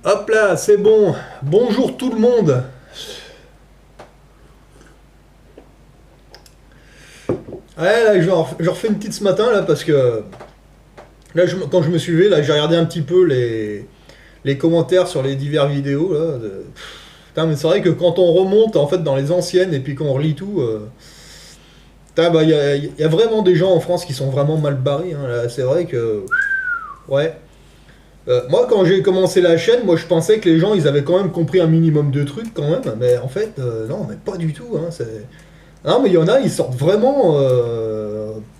Hop là, c'est bon. Bonjour tout le monde. Ouais, là, je refais une petite ce matin, là, parce que là, quand je me suis levé, là, j'ai regardé un petit peu les commentaires sur les divers vidéos, là. Putain, mais c'est vrai que quand on remonte, en fait, dans les anciennes, et puis qu'on relit tout, putain, bah, il y a vraiment des gens en France qui sont vraiment mal barrés, hein, là. C'est vrai que... Ouais. Moi, quand j'ai commencé la chaîne, moi, je pensais que les gens, ils avaient quand même compris un minimum de trucs, quand même. Mais en fait, non, mais pas du tout, hein. Non, mais il y en a, ils sortent vraiment,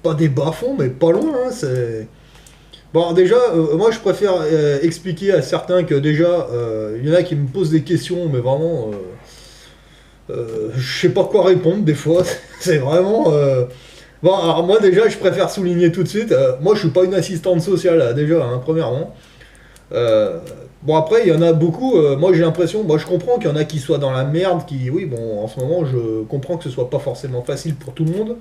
pas des bas-fonds, mais pas loin, hein, c'est... Bon, déjà, moi je préfère expliquer à certains que déjà, il y en a qui me posent des questions, mais vraiment, je sais pas quoi répondre des fois, c'est vraiment... Bon, alors moi déjà, je préfère souligner tout de suite, moi je suis pas une assistante sociale, là, déjà, hein, premièrement. Euh, bon, après, il y en a beaucoup, moi j'ai l'impression, moi je comprends qu'il y en a qui soient dans la merde, qui, oui, bon, en ce moment, je comprends que ce soit pas forcément facile pour tout le monde.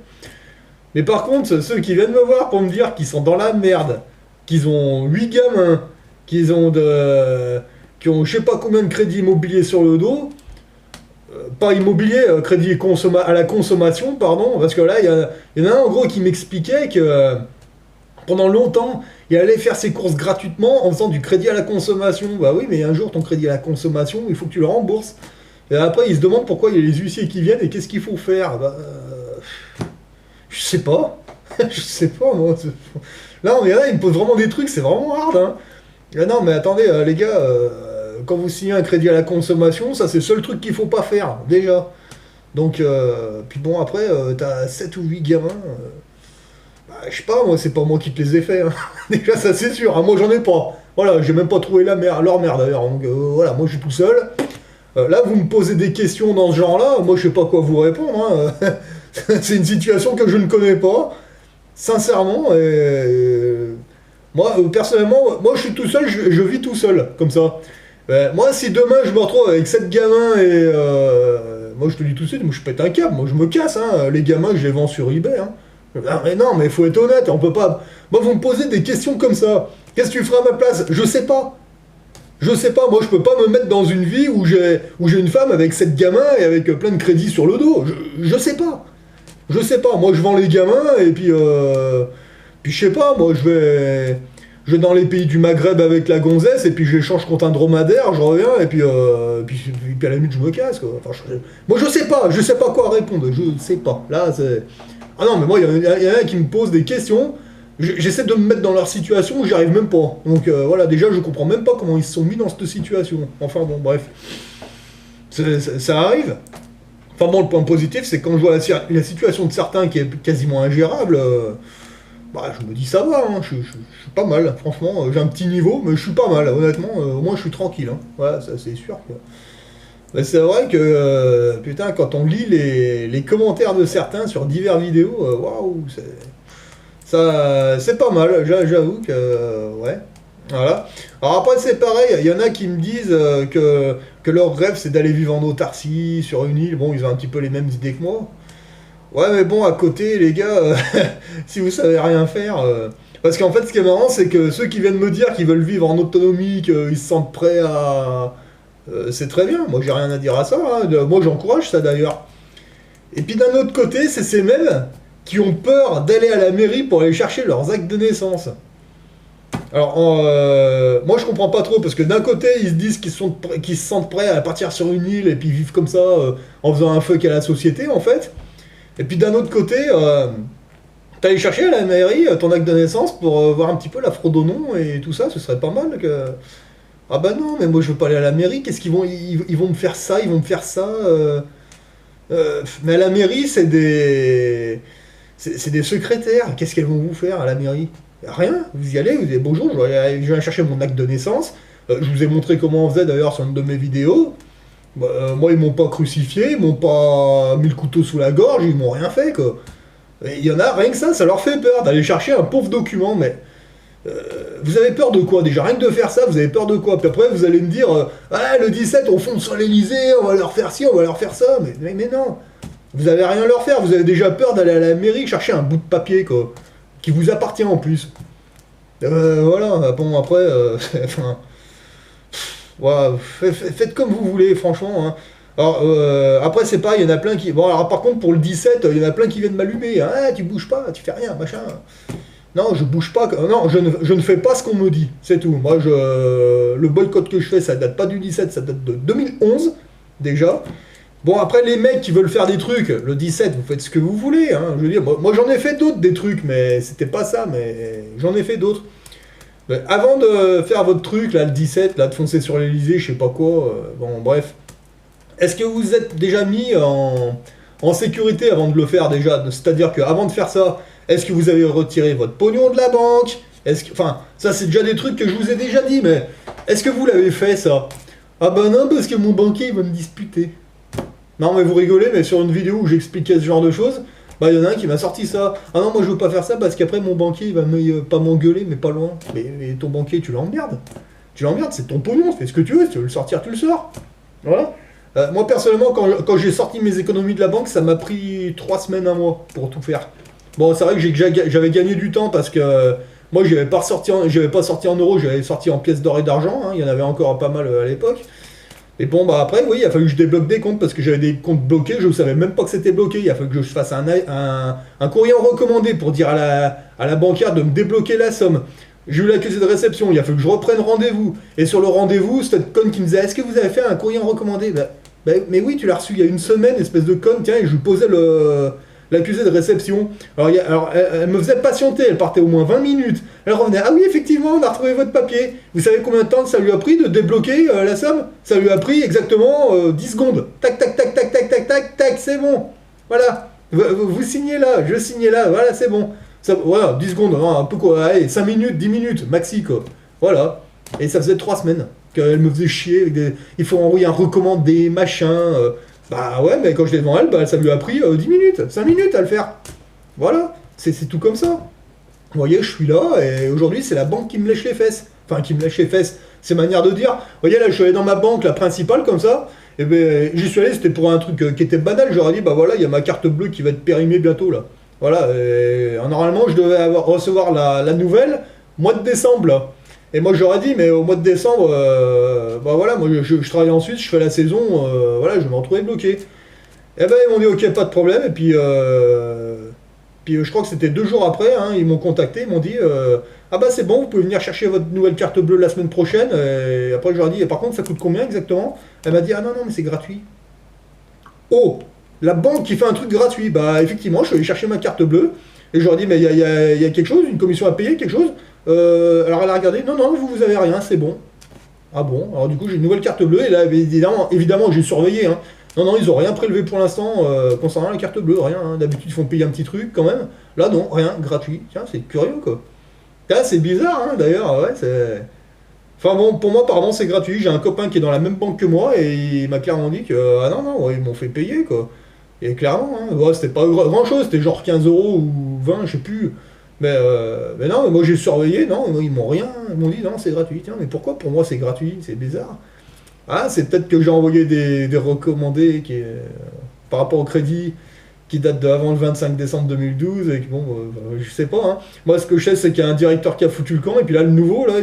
Mais par contre, ceux qui viennent me voir pour me dire qu'ils sont dans la merde, qu'ils ont 8 gamins, qu'ils ont qui ont je sais pas combien de crédits immobiliers sur le dos, pas immobilier, crédit à la consommation, pardon, parce que là, il y en a un en gros qui m'expliquait que pendant longtemps, il allait faire ses courses gratuitement en faisant du crédit à la consommation. Bah oui, mais un jour, ton crédit à la consommation, il faut que tu le rembourses. Et après, il se demande pourquoi il y a les huissiers qui viennent et qu'est-ce qu'il faut faire. Bah, je sais pas. Je sais pas, moi. Là, il y en a, ils me posent vraiment des trucs, c'est vraiment hard, hein. Ah non, mais attendez, les gars, quand vous signez un crédit à la consommation, ça c'est le seul truc qu'il faut pas faire, déjà. Donc, puis bon, après, t'as 7 ou 8 gamins. Bah, je sais pas, moi, c'est pas moi qui te les ai fait, hein. Déjà, ça c'est sûr, hein, moi j'en ai pas. Voilà, j'ai même pas trouvé leur mère d'ailleurs. Donc voilà, moi je suis tout seul. Là, vous me posez des questions dans ce genre-là, moi je sais pas quoi vous répondre, hein. C'est une situation que je ne connais pas. Sincèrement, moi, personnellement, moi je suis tout seul, je vis tout seul, comme ça. Moi, si demain je me retrouve avec 7 gamins et. Moi je te dis tout de suite, moi je pète un câble, moi je me casse, hein. Les gamins je les vends sur eBay, hein. Ah, mais non, mais il faut être honnête, on peut pas. Moi, vous me posez des questions comme ça. Qu'est-ce que tu ferais à ma place? Je sais pas. Je sais pas, moi je peux pas me mettre dans une vie où j'ai une femme avec 7 gamins et avec plein de crédits sur le dos. Je sais pas. Je sais pas, moi je vends les gamins et puis je sais pas, moi je vais dans les pays du Maghreb avec la gonzesse et puis je l'échange contre un dromadaire, je reviens et puis à la limite je me casse quoi. Enfin, moi je sais pas quoi répondre, je sais pas. Là c'est... Ah non mais moi il y en a qui me posent des questions, j'essaie de me mettre dans leur situation, j'y arrive même pas. Donc voilà, déjà je comprends même pas comment ils se sont mis dans cette situation. Enfin bon bref, ça arrive. Enfin bon, le point positif, c'est quand je vois la situation de certains qui est quasiment ingérable, bah, je me dis ça va, hein, je suis pas mal, franchement, j'ai un petit niveau, mais je suis pas mal, honnêtement, au moins je suis tranquille, hein. Voilà, ça c'est sûr. Mais c'est vrai que, putain, quand on lit les commentaires de certains sur divers vidéos, waouh, c'est pas mal, j'avoue que, ouais. Voilà. Alors après, c'est pareil, il y en a qui me disent que leur rêve c'est d'aller vivre en autarcie, sur une île. Bon, ils ont un petit peu les mêmes idées que moi. Ouais, mais bon, à côté, les gars, si vous savez rien faire. Parce qu'en fait, ce qui est marrant, c'est que ceux qui viennent me dire qu'ils veulent vivre en autonomie, qu'ils se sentent prêts à. C'est très bien, moi j'ai rien à dire à ça, hein. Moi j'encourage ça d'ailleurs. Et puis d'un autre côté, c'est ces mêmes qui ont peur d'aller à la mairie pour aller chercher leurs actes de naissance. Alors, moi je comprends pas trop parce que d'un côté ils se disent qu'ils se sentent prêts à partir sur une île et puis vivre comme ça en faisant un fuck à la société en fait. Et puis d'un autre côté, t'allais chercher à la mairie ton acte de naissance pour voir un petit peu la fraude au nom et tout ça, ce serait pas mal que. Ah bah non, mais moi je veux pas aller à la mairie, qu'est-ce qu'ils vont. Ils vont me faire ça, ils vont me faire ça. Mais à la mairie, c'est des. C'est des secrétaires. Qu'est-ce qu'elles vont vous faire à la mairie? Rien. Vous y allez, vous dites bonjour, je vais chercher mon acte de naissance. Je vous ai montré comment on faisait d'ailleurs sur une de mes vidéos. Bah, moi, ils m'ont pas crucifié, ils m'ont pas mis le couteau sous la gorge, ils m'ont rien fait quoi. Et il y en a, rien que ça leur fait peur d'aller chercher un pauvre document. Mais vous avez peur de quoi déjà? Rien que de faire ça, vous avez peur de quoi? Puis après, vous allez me dire ah, le 17, on fonce sur l'Elysée, on va leur faire ci, on va leur faire ça. Mais non, vous avez rien à leur faire, vous avez déjà peur d'aller à la mairie chercher un bout de papier quoi, qui vous appartient en plus. Voilà, bon après, enfin, Ouais, faites comme vous voulez, franchement, hein. Alors, après, c'est pareil, il y en a plein qui. Bon, alors par contre, pour le 17, il y en a plein qui viennent m'allumer. Hein. Ah, tu bouges pas, tu fais rien, machin. Non, je bouge pas. Non, je ne fais pas ce qu'on me dit. C'est tout. Moi, le boycott que je fais, ça date pas du 17, ça date de 2011, déjà. Bon, après, les mecs qui veulent faire des trucs, le 17, vous faites ce que vous voulez. Hein. Je veux dire, moi j'en ai fait d'autres, des trucs, mais c'était pas ça, mais j'en ai fait d'autres. Mais avant de faire votre truc, là, le 17, là, de foncer sur l'Elysée, je sais pas quoi, bon, bref. Est-ce que vous êtes déjà mis en sécurité avant de le faire déjà? C'est-à-dire qu'avant de faire ça, est-ce que vous avez retiré votre pognon de la banque? Enfin, ça c'est déjà des trucs que je vous ai déjà dit, mais est-ce que vous l'avez fait ça? Ah bah non, parce que mon banquier il va me disputer. Non mais vous rigolez, mais sur une vidéo où j'expliquais ce genre de choses, bah il y en a un qui m'a sorti ça. Ah non, moi je veux pas faire ça parce qu'après mon banquier il va pas m'engueuler, mais pas loin. Mais ton banquier, tu l'emmerdes. Tu l'emmerdes, c'est ton pognon, fais ce que tu veux, si tu veux le sortir, tu le sors. Voilà. Moi personnellement, quand j'ai sorti mes économies de la banque, ça m'a pris 3 semaines, un mois pour tout faire. Bon, c'est vrai que j'avais gagné du temps parce que moi j'avais pas sorti en euros, j'avais sorti en pièces d'or et d'argent. Hein, il y en avait encore pas mal à l'époque. Et bon, bah après, oui, il a fallu que je débloque des comptes parce que j'avais des comptes bloqués, je ne savais même pas que c'était bloqué. Il a fallu que je fasse un courrier en recommandé pour dire à la banquière de me débloquer la somme. J'ai eu l'accusé de réception, il a fallu que je reprenne rendez-vous. Et sur le rendez-vous, cette conne qui me disait: est-ce que vous avez fait un courrier en recommandé? Mais oui, tu l'as reçu il y a une semaine, espèce de conne, tiens, et je lui posais l'accusé de réception. Alors, elle me faisait patienter, elle partait au moins 20 minutes. Elle revenait: ah oui, effectivement, on a retrouvé votre papier. Vous savez combien de temps ça lui a pris de débloquer la somme? Ça lui a pris exactement 10 secondes. Tac, tac, tac, tac, tac, tac, tac, tac, c'est bon. Voilà. Vous signez là, je signais là, voilà, c'est bon. Ça, voilà, 10 secondes, hein, un peu quoi, allez, 5 minutes, 10 minutes, maxi quoi. Voilà. Et ça faisait 3 semaines qu'elle me faisait chier avec des. Il faut envoyer un recommandé, machin. Bah ouais, mais quand je l'ai devant elle, bah, ça lui a pris 10 minutes, 5 minutes à le faire. Voilà, c'est tout comme ça. Vous voyez, je suis là, et aujourd'hui, c'est la banque qui me lèche les fesses. Enfin, qui me lèche les fesses, c'est manière de dire. Vous voyez, là, je suis allé dans ma banque, la principale, comme ça, et ben, j'y suis allé, c'était pour un truc qui était banal. J'aurais dit: bah voilà, il y a ma carte bleue qui va être périmée bientôt, là. Voilà, et normalement, je devais recevoir la nouvelle mois de décembre, là. Et moi j'aurais dit: mais au mois de décembre, bah voilà, moi je travaille en Suisse, je fais la saison, voilà, je vais me retrouver bloqué. Et ben ils m'ont dit: ok, pas de problème, et puis je crois que c'était 2 jours après, hein, ils m'ont contacté, ils m'ont dit: ah bah c'est bon, vous pouvez venir chercher votre nouvelle carte bleue la semaine prochaine. Et après je leur ai dit: et par contre ça coûte combien exactement? Elle m'a dit: ah non, non, mais c'est gratuit. Oh, la banque qui fait un truc gratuit. Bah effectivement, je suis allé chercher ma carte bleue, et je leur ai dit: mais il y a quelque chose, une commission à payer, quelque chose? Alors elle a regardé: non, non, vous avez rien, c'est bon. Ah bon? Alors du coup j'ai une nouvelle carte bleue, et là évidemment j'ai surveillé. Hein. Non, non, ils ont rien prélevé pour l'instant concernant la carte bleue, rien. Hein. D'habitude ils font payer un petit truc quand même. Là non, rien, gratuit. Tiens, c'est curieux quoi. Là c'est bizarre hein, d'ailleurs, ouais, c'est. Enfin bon, pour moi apparemment c'est gratuit. J'ai un copain qui est dans la même banque que moi et il m'a clairement dit que ah non, non, ouais, ils m'ont fait payer quoi. Et clairement, hein, ouais, c'était pas grand chose, c'était genre 15 euros ou 20, je sais plus. Mais non, mais moi j'ai surveillé, non, ils m'ont rien, ils m'ont dit: non, c'est gratuit. Tiens, mais pourquoi pour moi c'est gratuit? C'est bizarre. Ah, c'est peut-être que j'ai envoyé des recommandés par rapport au crédit qui datent de avant le 25 décembre 2012 et que bon, je sais pas. Hein. Moi ce que je sais c'est qu'il y a un directeur qui a foutu le camp et puis là le nouveau, là,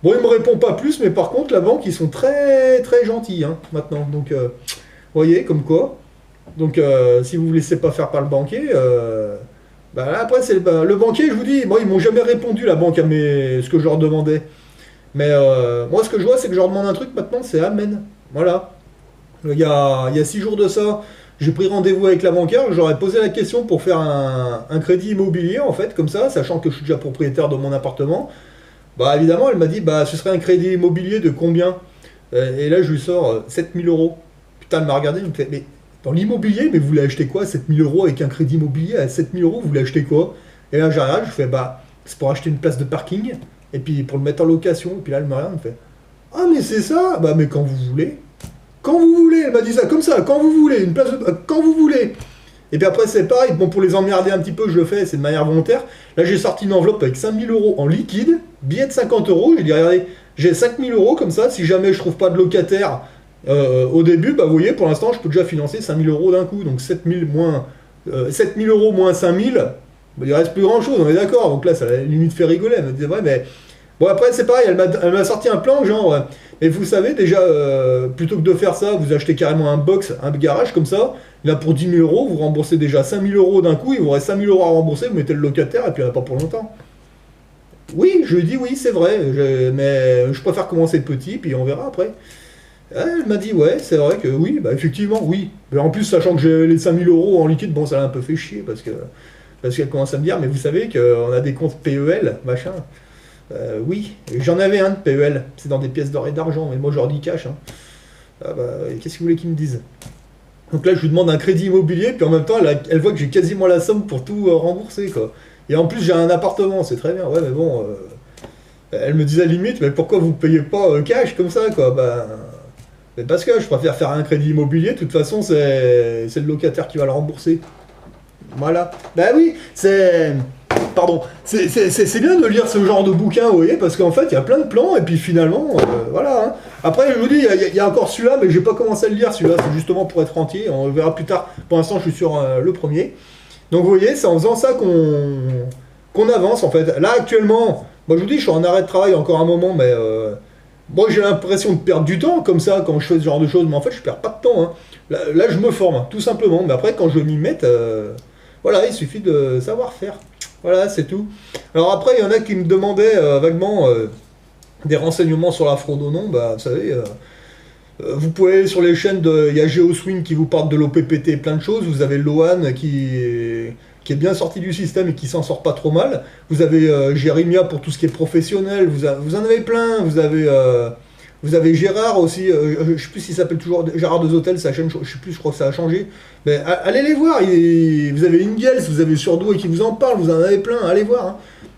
Bon, il me répond pas plus, mais par contre la banque ils sont très très gentils hein, maintenant. Donc, vous voyez, comme quoi. Donc, si vous ne vous laissez pas faire par le banquier, bah là, après, c'est le banquier, je vous dis, moi, ils m'ont jamais répondu, la banque, à ce que je leur demandais. Mais moi, ce que je vois, c'est que je leur demande un truc maintenant, c'est amen. Voilà. Il y a 6 jours de ça, j'ai pris rendez-vous avec la banquière, j'aurais posé la question pour faire un crédit immobilier, en fait, comme ça, sachant que je suis déjà propriétaire de mon appartement. Bah, évidemment, elle m'a dit: bah, ce serait un crédit immobilier de combien? Et là, je lui sors 7000 euros. Putain, elle m'a regardé, elle me fait: mais dans l'immobilier, mais vous voulez acheter quoi? 7000 euros avec un crédit immobilier à 7000 euros, vous voulez acheter quoi? Et là, j'arrive, je fais: bah, c'est pour acheter une place de parking, et puis pour le mettre en location. Et puis là, elle me regarde, elle me fait: ah, mais c'est ça? Bah, mais quand vous voulez. Quand vous voulez, elle m'a dit ça, quand vous voulez, une place de. Quand vous voulez. Et puis après, c'est pareil, bon, pour les emmerder un petit peu, je le fais, c'est de manière volontaire. Là, j'ai sorti une enveloppe avec 5000 euros en liquide, billet de 50 euros. J'ai dit: regardez, j'ai 5000 euros comme ça, si jamais je trouve pas de locataire au début, bah vous voyez, pour l'instant, je peux déjà financer 5000 euros d'un coup. Donc 7000 euros moins 5000, bah, il reste plus grand chose, on est d'accord. Donc là, ça a limite fait rigoler. Elle me disait: ouais, mais Bon, après, c'est pareil, elle m'a sorti un plan, genre, ouais. Et vous savez, déjà, plutôt que de faire ça, vous achetez carrément un box, un garage comme ça. Là, pour 10 000 euros, vous remboursez déjà 5 000 euros d'un coup, il vous reste 5 000 euros à rembourser, vous mettez le locataire et puis il n'y en a pas pour longtemps. Oui, je dis oui, c'est vrai, mais je préfère commencer petit, puis on verra après. Elle m'a dit, ouais, c'est vrai que oui, bah effectivement, oui. Mais en plus, sachant que j'ai les 5 000 euros en liquide, bon, ça l'a un peu fait chier parce qu'elle commence à me dire, mais vous savez qu'on a des comptes PEL, machin. Oui, j'en avais un de PEL, c'est dans des pièces d'or et d'argent, mais moi je leur dis cash. Hein. Ah bah, qu'est-ce que vous voulez qu'ils me disent? Donc là, je lui demande un crédit immobilier, puis en même temps, elle voit que j'ai quasiment la somme pour tout rembourser, quoi. Et en plus, j'ai un appartement, c'est très bien, ouais, mais bon, elle me disait à la limite, mais pourquoi vous payez pas cash comme ça, quoi? Bah, mais parce que je préfère faire un crédit immobilier, de toute façon, c'est le locataire qui va le rembourser. Voilà. Bah oui, c'est. Pardon. C'est bien de lire ce genre de bouquin, vous voyez, parce qu'en fait, il y a plein de plans, et puis finalement, voilà. Hein. Après, je vous dis, il y a encore celui-là, mais j'ai pas commencé à le lire, celui-là, c'est justement pour être entier. On le verra plus tard. Pour l'instant, je suis sur le premier. Donc, vous voyez, c'est en faisant ça qu'on avance, en fait. Là, actuellement, moi, je vous dis, je suis en arrêt de travail encore un moment, mais moi, j'ai l'impression de perdre du temps, comme ça, quand je fais ce genre de choses, mais en fait, je perds pas de temps. Hein. Là, je me forme, hein, tout simplement. Mais après, quand je m'y mette, voilà, il suffit de savoir faire. Voilà, c'est tout. Alors après, il y en a qui me demandaient vaguement des renseignements sur la fraude ou non. Bah, vous savez, vous pouvez aller sur les chaînes il y a GeoSwing qui vous parle de l'OPPT et plein de choses. Vous avez Loan qui est bien sorti du système et qui s'en sort pas trop mal. Vous avez Jérémia pour tout ce qui est professionnel. Vous en avez plein. Vous avez Gérard aussi. Je sais plus s'il s'appelle toujours Gérard Deux Hôtels, sa chaîne. Je sais plus, je crois que ça a changé. Mais allez les voir. Vous avez Ingiels, vous avez Surdoué qui vous en parle. Vous en avez plein. Allez voir. Hein.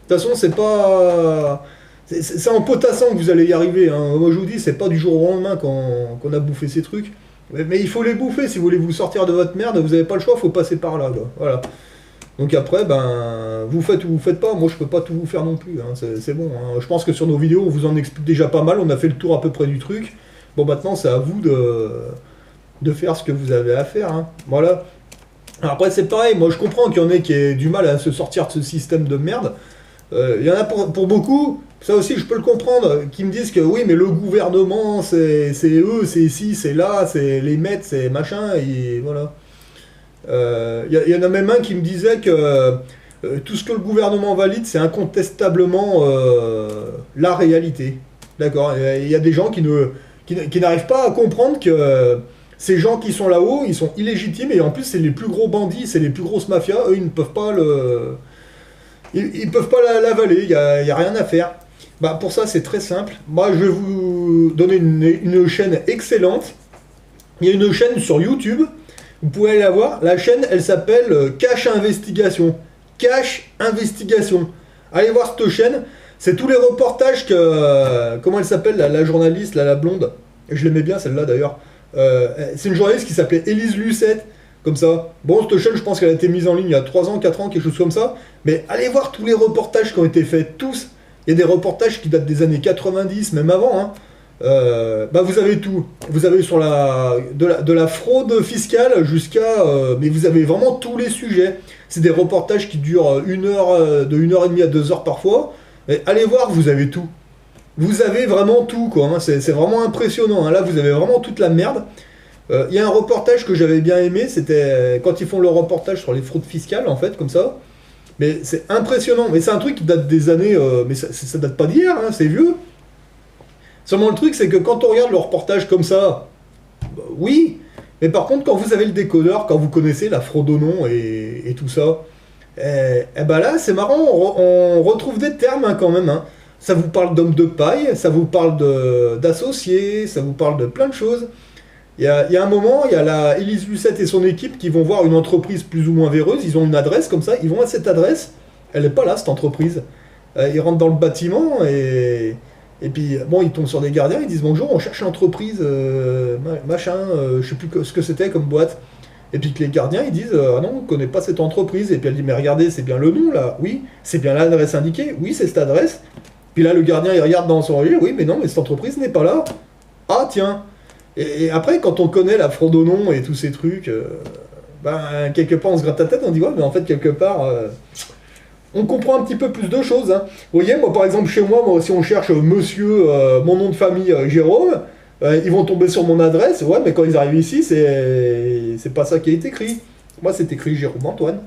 De toute façon, c'est pas. C'est en potassant que vous allez y arriver. Hein. Moi, je vous dis, c'est pas du jour au lendemain qu'on a bouffé ces trucs. Mais il faut les bouffer. Si vous voulez vous sortir de votre merde, vous n'avez pas le choix, il faut passer par là. Quoi. Voilà. Donc après, ben, vous faites ou vous faites pas. Moi, je peux pas tout vous faire non plus. Hein. C'est bon. Hein. Je pense que sur nos vidéos, on vous en explique déjà pas mal. On a fait le tour à peu près du truc. Bon, maintenant, c'est à vous de faire ce que vous avez à faire. Hein. Voilà. Alors après, c'est pareil. Moi, je comprends qu'il y en ait qui aient du mal à se sortir de ce système de merde. Il y en a pour beaucoup, ça aussi je peux le comprendre, qui me disent que oui, mais le gouvernement, c'est eux, c'est ici, c'est là, c'est les maîtres, c'est machin, et voilà. Y en a même un qui me disait que tout ce que le gouvernement valide, c'est incontestablement la réalité. D'accord. Il y a des gens qui n'arrivent pas à comprendre que ces gens qui sont là-haut, ils sont illégitimes, et en plus, c'est les plus gros bandits, c'est les plus grosses mafias, eux, ils ne peuvent pas Ils peuvent pas l'avaler, il n'y a rien à faire. Bah, pour ça, c'est très simple. Moi, je vais vous donner une chaîne excellente. Il y a une chaîne sur YouTube. Vous pouvez aller la voir. La chaîne, elle s'appelle Cash Investigation. Cash Investigation. Allez voir cette chaîne. C'est tous les reportages que... comment elle s'appelle, la journaliste, la blonde. Je l'aimais bien, celle-là, d'ailleurs. C'est une journaliste qui s'appelait Élise Lucette. Comme ça. Bon, cette chaîne, je pense qu'elle a été mise en ligne il y a 3 ans, 4 ans, quelque chose comme ça. Mais allez voir tous les reportages qui ont été faits, tous. Il y a des reportages qui datent des années 90, même avant. Hein. Bah vous avez tout. Vous avez sur de la fraude fiscale jusqu'à... mais vous avez vraiment tous les sujets. C'est des reportages qui durent une heure, de 1h30 à 2 heures parfois. Mais allez voir, vous avez tout. Vous avez vraiment tout, quoi. Hein. C'est vraiment impressionnant. Hein. Là, vous avez vraiment toute la merde. Il y a un reportage que j'avais bien aimé, c'était quand ils font le reportage sur les fraudes fiscales, en fait, comme ça. Mais c'est impressionnant. Mais c'est un truc qui date des années... mais ça date pas d'hier, hein, c'est vieux. Seulement le truc, c'est que quand on regarde le reportage comme ça, bah, oui. Mais par contre, quand vous avez le décodeur, quand vous connaissez la fraude au nom et tout ça, ben là, c'est marrant, on retrouve des termes hein, quand même. Hein. Ça vous parle d'hommes de paille, ça vous parle d'associés, ça vous parle de plein de choses. Il y a un moment, il y a la Élise Lucette et son équipe qui vont voir une entreprise plus ou moins véreuse. Ils ont une adresse comme ça, ils vont à cette adresse. Elle n'est pas là, cette entreprise. Ils rentrent dans le bâtiment et puis, bon, ils tombent sur des gardiens. Ils disent bonjour, on cherche l'entreprise, machin, je sais plus ce que c'était comme boîte. Et puis que les gardiens, ils disent ah non, on ne connaît pas cette entreprise. Et puis elle dit mais regardez, c'est bien le nom là. Oui, c'est bien l'adresse indiquée. Oui, c'est cette adresse. Puis là, le gardien, il regarde dans son registre. Oui, mais non, mais cette entreprise n'est pas là. Ah tiens. Et après, quand on connaît la fraude au nom et tous ces trucs, ben, quelque part on se gratte la tête, on dit ouais, mais en fait, quelque part, on comprend un petit peu plus de choses. Hein. Vous voyez, moi par exemple chez moi, si on cherche monsieur, mon nom de famille Jérôme, ils vont tomber sur mon adresse. Ouais, mais quand ils arrivent ici, c'est pas ça qui est écrit. Moi, c'est écrit Jérôme Antoine.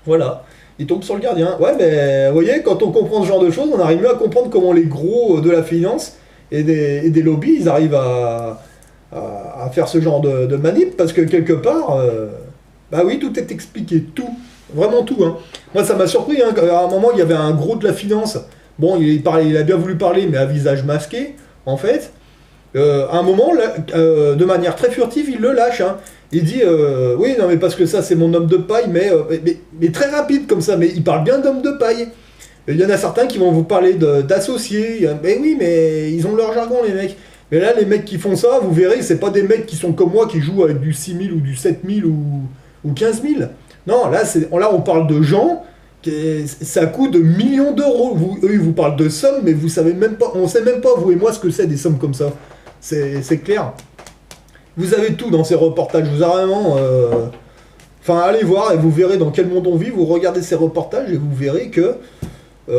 Voilà. Ils tombent sur le gardien. Ouais, mais vous voyez, quand on comprend ce genre de choses, on arrive mieux à comprendre comment les gros de la finance et des lobbies, ils arrivent à faire ce genre de manip, parce que quelque part, bah oui, tout est expliqué, tout. Vraiment tout. Hein. Moi, ça m'a surpris. Hein, à un moment, il y avait un gros de la finance. Bon, il a bien voulu parler, mais à visage masqué, en fait. À un moment, là, de manière très furtive, il le lâche. Hein. Il dit oui, non, mais parce que ça, c'est mon homme de paille, mais très rapide comme ça. Mais il parle bien d'homme de paille. Il y en a certains qui vont vous parler d'associés. Mais oui, mais ils ont leur jargon, les mecs. Mais là, les mecs qui font ça, vous verrez, c'est pas des mecs qui sont comme moi, qui jouent avec du 6 000 ou du 7 000 ou 15 000. Non, là, on parle de gens, ça coûte de millions d'euros. Eux, ils vous parlent de sommes, mais vous savez même pas, on sait même pas, vous et moi, ce que c'est des sommes comme ça. C'est clair. Vous avez tout dans ces reportages. Vous avez vraiment... Enfin, allez voir et vous verrez dans quel monde on vit. Vous regardez ces reportages et vous verrez que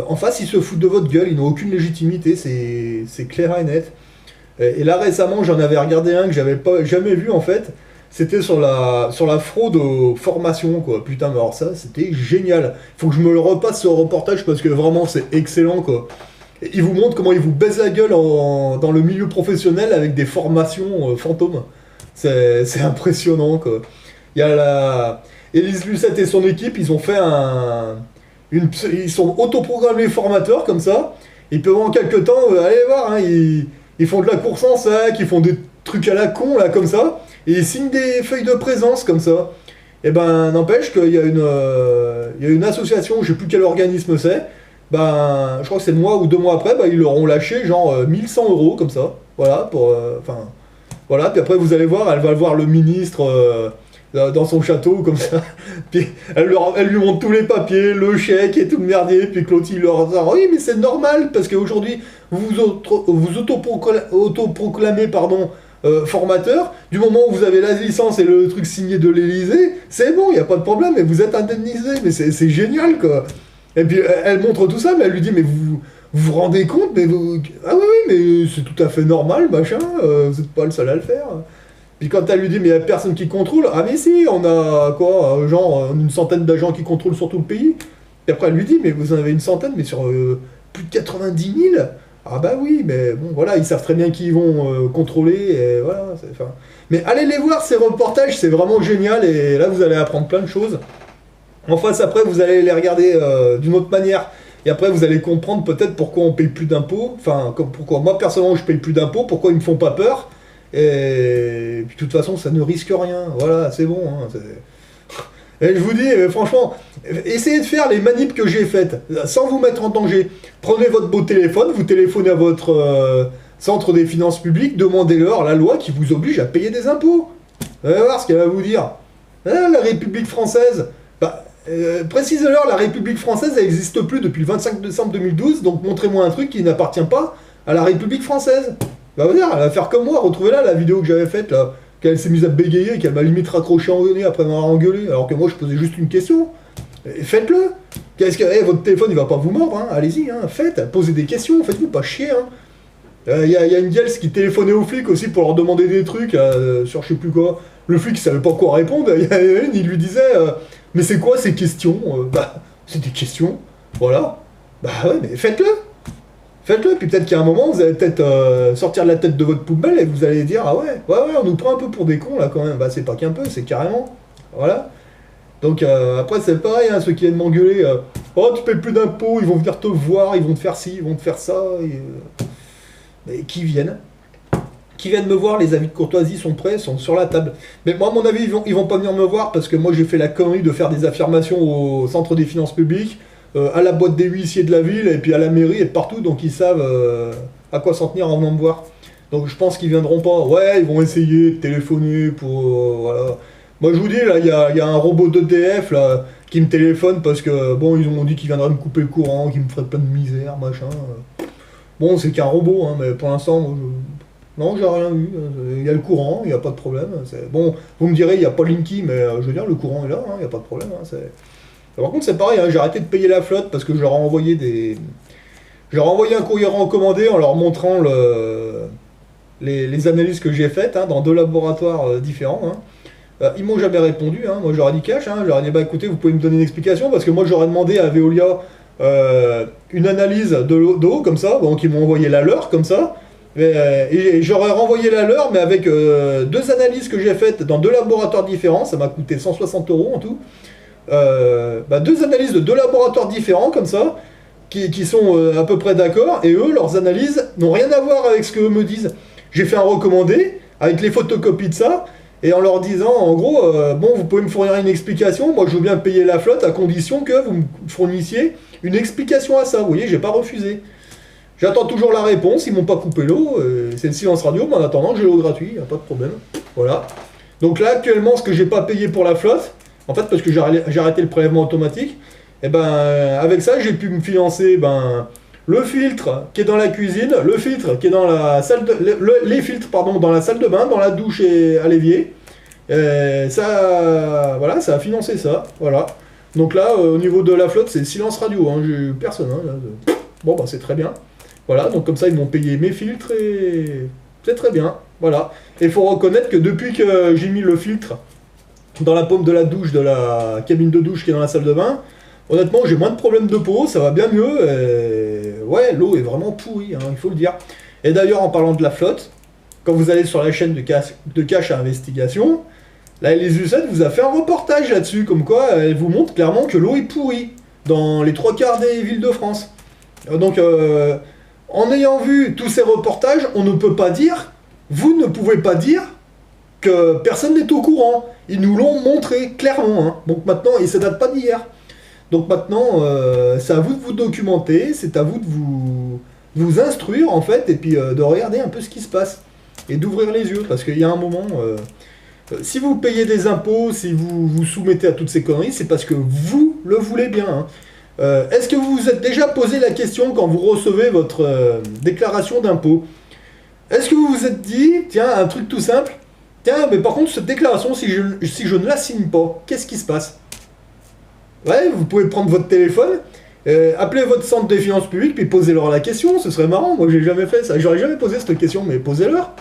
en face, ils se foutent de votre gueule. Ils n'ont aucune légitimité. C'est clair et net. Et là, récemment, j'en avais regardé un que j'avais pas jamais vu, en fait. C'était sur la fraude aux formations, quoi. Putain, mais alors ça, c'était génial. Faut que je me le repasse, ce reportage, parce que vraiment, c'est excellent, quoi. Et il vous montre comment ils vous baisent la gueule dans le milieu professionnel avec des formations fantômes. C'est impressionnant, quoi. Il y a Élise Lucette et son équipe, ils ont fait ils sont autoprogrammés formateurs, comme ça. Et pendant quelques temps, allez voir, hein, ils font de la course en sac, ils font des trucs à la con, là, comme ça. Et ils signent des feuilles de présence, comme ça. Et ben, n'empêche qu'il y a une association, je sais plus quel organisme c'est, ben, je crois que c'est le mois ou 2 mois après, ben, ils leur ont lâché genre 1 100 € comme ça. Voilà, voilà, puis après vous allez voir, elle va voir le ministre dans son château, comme ça. Puis elle lui montre tous les papiers, le chèque et tout le merdier, puis Clotilde il leur dit oui, mais c'est normal, parce qu'aujourd'hui, vous autoproclamez, pardon, formateur, du moment où vous avez la licence et le truc signé de l'Élysée, c'est bon, il n'y a pas de problème, et vous êtes indemnisé, mais c'est génial, quoi. Et puis elle montre tout ça, mais elle lui dit, mais vous rendez compte, mais ah oui, oui, mais c'est tout à fait normal, machin, vous n'êtes pas le seul à le faire. Puis quand elle lui dit, mais il n'y a personne qui contrôle, ah mais si, on a quoi, genre une centaine d'agents qui contrôlent sur tout le pays. Et après elle lui dit, mais vous en avez une centaine, mais sur plus de 90 000. Ah bah oui, mais bon, voilà, ils savent très bien qui ils vont contrôler, et voilà. Mais allez les voir, ces reportages, c'est vraiment génial, et là vous allez apprendre plein de choses. En face, après, vous allez les regarder d'une autre manière. Et après, vous allez comprendre peut-être pourquoi on paye plus d'impôts. Enfin, pourquoi moi, personnellement, je paye plus d'impôts. Pourquoi ils me font pas peur. Et puis, de toute façon, ça ne risque rien. Voilà, c'est bon. Hein, et je vous dis, franchement, essayez de faire les manips que j'ai faites, sans vous mettre en danger. Prenez votre beau téléphone, vous téléphonez à votre centre des finances publiques, demandez-leur la loi qui vous oblige à payer des impôts. Vous allez voir ce qu'elle va vous dire. Ah, la République française... Bah, précisez-leur, la République française, elle n'existe plus depuis le 25 décembre 2012, donc montrez-moi un truc qui n'appartient pas à la République française. Bah, vous dire, elle va faire comme moi, retrouvez là la vidéo que j'avais faite, là, qu'elle s'est mise à bégayer et qu'elle m'a limite raccroché en nez après m'avoir engueulé, alors que moi je posais juste une question. Et faites-le. Qu'est-ce que, votre téléphone il va pas vous mordre, hein. Allez-y, hein, faites, posez des questions, faites-vous pas chier. Hein. Y a une gueule qui téléphonait aux flics aussi pour leur demander des trucs sur je sais plus quoi. Le flic il savait pas quoi répondre, il lui disait mais c'est quoi ces questions bah c'est des questions, voilà. Bah ouais, mais faites-le. Faites-le, puis peut-être qu'à un moment vous allez peut-être sortir de la tête de votre poubelle et vous allez dire ah ouais, on nous prend un peu pour des cons là quand même. Bah c'est pas qu'un peu, c'est carrément. Voilà. Donc après c'est pareil, hein, ceux qui viennent m'engueuler, oh tu payes plus d'impôts, ils vont venir te voir, ils vont te faire ci, ils vont te faire ça. Mais qui viennent me voir, les avis de courtoisie sont prêts, sont sur la table. Mais moi, à mon avis, ils vont pas venir me voir parce que moi, j'ai fait la connerie de faire des affirmations au centre des finances publiques, à la boîte des huissiers de la ville, et puis à la mairie et partout, donc ils savent à quoi s'en tenir en venant me voir. Donc je pense qu'ils viendront pas. Ouais, ils vont essayer de téléphoner pour... voilà. Moi, je vous dis, là, il y a un robot d'EDF, là, qui me téléphone parce que, bon, ils m'ont dit qu'il viendrait me couper le courant, qu'il me ferait plein de misère, machin. Bon, c'est qu'un robot, hein, mais pour l'instant, non, j'ai rien vu. Il y a le courant, il n'y a pas de problème. Bon, vous me direz, il n'y a pas Linky, mais je veux dire, le courant est là, il n'y a pas de problème. Hein, Par contre, c'est pareil, hein, j'ai arrêté de payer la flotte parce que je leur ai envoyé des. Je leur ai envoyé un courrier recommandé en leur montrant les analyses que j'ai faites, hein, dans 2 laboratoires différents, hein. Ils m'ont jamais répondu, hein. Moi j'aurais dit cash, hein. J'aurais dit bah écoutez, vous pouvez me donner une explication parce que moi j'aurais demandé à Veolia une analyse d'eau comme ça, donc ils m'ont envoyé la leur comme ça. Et j'aurais renvoyé la leur, mais avec 2 analyses que j'ai faites dans 2 laboratoires différents, ça m'a coûté 160 € en tout. 2 analyses de 2 laboratoires différents comme ça, qui sont à peu près d'accord, et eux, leurs analyses n'ont rien à voir avec ce que eux me disent. J'ai fait un recommandé avec les photocopies de ça, et en leur disant, en gros, bon, vous pouvez me fournir une explication, moi je veux bien payer la flotte à condition que vous me fournissiez une explication à ça. Vous voyez, j'ai pas refusé. J'attends toujours la réponse, ils m'ont pas coupé l'eau, c'est le silence radio, mais en attendant, j'ai l'eau gratuite, y a pas de problème. Voilà. Donc là, actuellement, ce que j'ai pas payé pour la flotte, en fait, parce que j'ai arrêté le prélèvement automatique, et ben, avec ça, j'ai pu me financer le filtre qui est dans la cuisine, le filtre qui est dans la salle de, les filtres pardon, dans la salle de bain, dans la douche et à l'évier. Ça, voilà, ça a financé ça. Voilà. Donc là, au niveau de la flotte, c'est silence radio. Hein, j'ai personne. Hein, là, bon, bah c'est très bien. Voilà. Donc comme ça, ils m'ont payé mes filtres et c'est très bien. Voilà. Et il faut reconnaître que depuis que j'ai mis le filtre dans la paume de la douche, de la cabine de douche qui est dans la salle de bain, honnêtement, j'ai moins de problèmes de peau, ça va bien mieux. Et ouais, l'eau est vraiment pourrie, hein, il faut le dire. Et d'ailleurs, en parlant de la flotte, quand vous allez sur la chaîne de Cache à Investigation, là, Elise Lucette vous a fait un reportage là-dessus, comme quoi elle vous montre clairement que l'eau est pourrie dans les 3 quarts des villes de France. Donc, en ayant vu tous ces reportages, on ne peut pas dire, vous ne pouvez pas dire que personne n'est au courant. Ils nous l'ont montré clairement. Hein. Donc maintenant, et ça date pas d'hier. Donc maintenant, c'est à vous de vous documenter, c'est à vous de vous instruire en fait, et puis de regarder un peu ce qui se passe. Et d'ouvrir les yeux, parce qu'il y a un moment, si vous payez des impôts, si vous vous soumettez à toutes ces conneries, c'est parce que vous le voulez bien. Hein. Est-ce que vous vous êtes déjà posé la question quand vous recevez votre déclaration d'impôt? Est-ce que vous vous êtes dit, tiens, un truc tout simple, tiens, mais par contre, cette déclaration, si je ne la signe pas, qu'est-ce qui se passe? Ouais, vous pouvez prendre votre téléphone, appeler votre centre des finances publiques, puis posez-leur la question, ce serait marrant, moi j'ai jamais fait ça, j'aurais jamais posé cette question, mais posez-leur.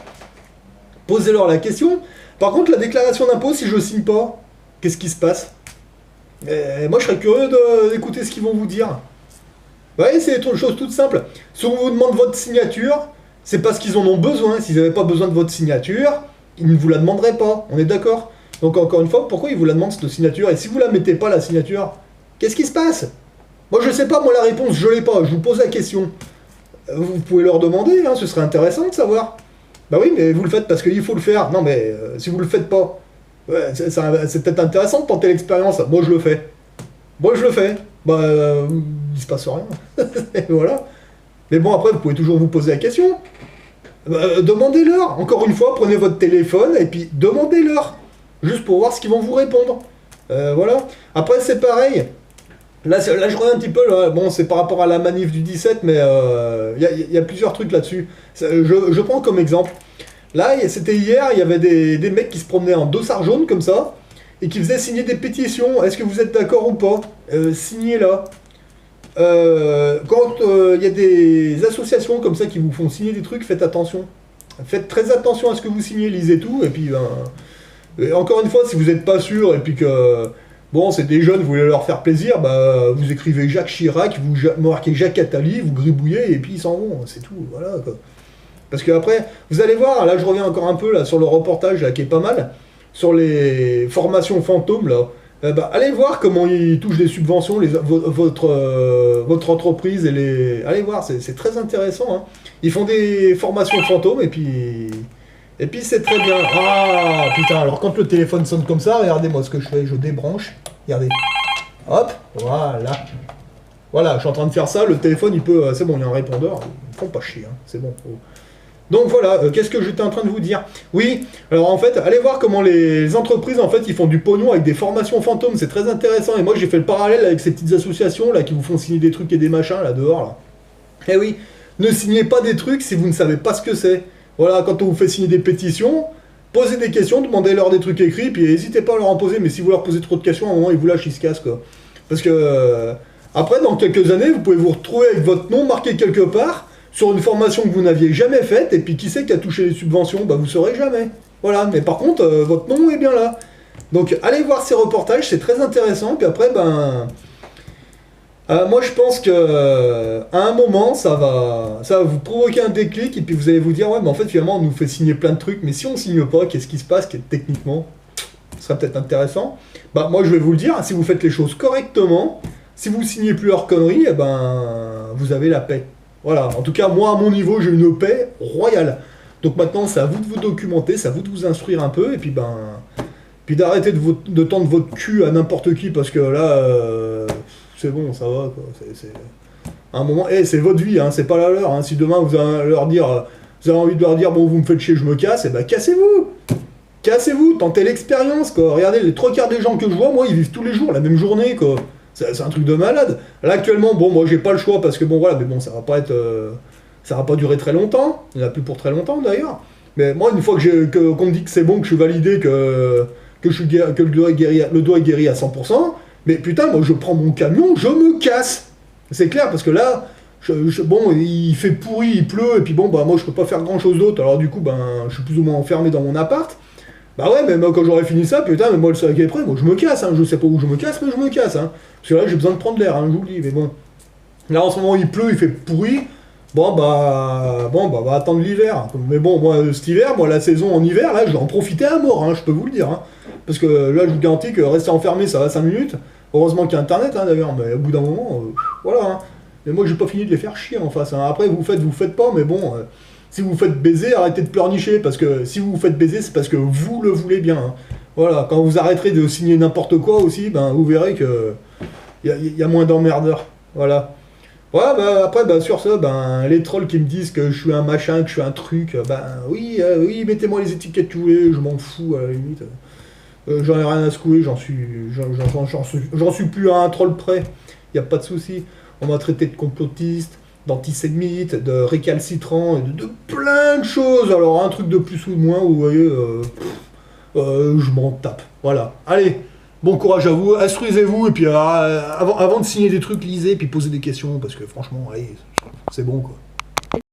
Posez-leur la question. Par contre, la déclaration d'impôt, si je ne signe pas, qu'est-ce qui se passe? Moi je serais curieux d'écouter ce qu'ils vont vous dire. Ouais, c'est une chose toute simple. Si on vous demande votre signature, c'est parce qu'ils en ont besoin. S'ils n'avaient pas besoin de votre signature, ils ne vous la demanderaient pas. On est d'accord? Donc encore une fois, pourquoi ils vous la demandent cette signature? Et si vous la mettez pas la signature, qu'est-ce qui se passe? Moi je sais pas, moi la réponse je l'ai pas. Je vous pose la question. Vous pouvez leur demander, hein, ce serait intéressant de savoir. Bah oui, mais vous le faites parce qu'il faut le faire. Non mais si vous le faites pas, ouais, c'est peut-être intéressant de tenter l'expérience. Moi je le fais. Moi je le fais. Bah il se passe rien. Et voilà. Mais bon, après, vous pouvez toujours vous poser la question. Demandez-leur. Encore une fois, prenez votre téléphone et puis demandez-leur. Juste pour voir ce qu'ils vont vous répondre. Voilà. Après, c'est pareil. Là, je reviens un petit peu. Là. Bon, c'est par rapport à la manif du 17, mais il y a plusieurs trucs là-dessus. Je prends comme exemple. Là, c'était hier, il y avait des mecs qui se promenaient en dossard jaune comme ça et qui faisaient signer des pétitions. Est-ce que vous êtes d'accord ou pas? Signez là. Quand il y a des associations comme ça qui vous font signer des trucs, faites attention. Faites très attention à ce que vous signez, lisez tout, et puis et encore une fois, si vous n'êtes pas sûr, et puis que bon, c'est des jeunes, vous voulez leur faire plaisir, bah vous écrivez Jacques Chirac, vous marquez Jacques Attali, vous gribouillez, et puis ils s'en vont, c'est tout, voilà quoi. Parce que après, vous allez voir, là je reviens encore un peu là sur le reportage là, qui est pas mal, sur les formations fantômes là. Allez voir comment ils touchent des subventions, votre entreprise, et allez voir, c'est très intéressant. Hein. Ils font des formations fantômes, et puis c'est très bien. Ah, putain, alors quand le téléphone sonne comme ça, regardez-moi ce que je fais, je débranche, regardez. Hop, voilà. Voilà, je suis en train de faire ça, le téléphone, il peut... c'est bon, il y a un répondeur, ils me font pas chier, hein. C'est bon. Donc voilà, qu'est-ce que j'étais en train de vous dire? Oui, alors en fait, allez voir comment les entreprises, en fait, ils font du pognon avec des formations fantômes, c'est très intéressant. Et moi, j'ai fait le parallèle avec ces petites associations, là, qui vous font signer des trucs et des machins, là, dehors, là. Eh oui, ne signez pas des trucs si vous ne savez pas ce que c'est. Voilà, quand on vous fait signer des pétitions, posez des questions, demandez-leur des trucs écrits, puis n'hésitez pas à leur en poser, mais si vous leur posez trop de questions, à un moment, ils vous lâchent, ils se cassent, quoi. Parce que après, dans quelques années, vous pouvez vous retrouver avec votre nom marqué quelque part sur une formation que vous n'aviez jamais faite, et puis qui c'est qui a touché les subventions? Bah vous saurez jamais. Voilà, mais par contre, votre nom est bien là. Donc allez voir ces reportages, c'est très intéressant, puis après, moi je pense que à un moment, ça va vous provoquer un déclic, et puis vous allez vous dire, ouais, mais en fait, finalement, on nous fait signer plein de trucs, mais si on signe pas, qu'est-ce qui se passe, techniquement, ce serait peut-être intéressant. Bah moi je vais vous le dire, si vous faites les choses correctement, si vous signez plus hors conneries, eh ben vous avez la paix. Voilà, en tout cas moi à mon niveau j'ai une paix royale. Donc maintenant c'est à vous de vous documenter, c'est à vous de vous instruire un peu, et puis puis d'arrêter de tendre votre cul à n'importe qui, parce que là c'est bon, ça va quoi. À un moment, c'est votre vie, hein, c'est pas la leur. Hein. Si demain vous allez leur dire, vous avez envie de leur dire bon vous me faites chier, je me casse, et ben cassez-vous. Cassez-vous, tentez l'expérience, quoi. Regardez, les trois quarts des gens que je vois, moi, ils vivent tous les jours la même journée, quoi. C'est un truc de malade. Là, actuellement, bon, moi, j'ai pas le choix parce que, bon, voilà, mais bon, ça va pas être. Ça va pas durer très longtemps. Il n'y en a plus pour très longtemps, d'ailleurs. Mais moi, une fois qu'on me dit que c'est bon, que je suis validé, que le doigt est guéri à 100%, mais putain, moi, je prends mon camion, je me casse. C'est clair, parce que là, bon, il fait pourri, il pleut, et puis bon, bah, moi, je peux pas faire grand chose d'autre. Alors, du coup, je suis plus ou moins enfermé dans mon appart. Bah ouais, mais moi, quand j'aurai fini ça, putain, mais moi le soleil qui est prêt, moi je me casse, hein. Je sais pas où je me casse, mais je me casse, hein. Parce que là j'ai besoin de prendre l'air, hein, je vous le dis, mais bon. Là en ce moment il pleut, il fait pourri, on va attendre l'hiver. Mais bon, moi cet hiver, moi la saison en hiver, là je vais en profiter à mort, hein, je peux vous le dire. Hein. Parce que là je vous garantis que rester enfermé ça va 5 minutes. Heureusement qu'il y a internet hein, d'ailleurs, mais au bout d'un moment, voilà. Hein. Mais moi j'ai pas fini de les faire chier en face. Hein. Après vous faites pas, mais bon. Si vous vous faites baiser, arrêtez de pleurnicher, parce que si vous vous faites baiser, c'est parce que vous le voulez bien. Hein. Voilà, quand vous arrêterez de signer n'importe quoi aussi, vous verrez que y a moins d'emmerdeurs. Voilà. Voilà, après, sur ça, les trolls qui me disent que je suis un machin, que je suis un truc, oui, mettez-moi les étiquettes que vous voulez, je m'en fous à la limite. J'en ai rien à secouer, j'en suis plus à un troll près, y a pas de souci. On m'a traité de complotiste, d'antisémite, de récalcitrant, et de plein de choses. Alors un truc de plus ou de moins, vous voyez, je m'en tape. Voilà. Allez, bon courage à vous, instruisez-vous, et puis avant de signer des trucs, lisez, puis posez des questions, parce que franchement, allez, c'est bon quoi.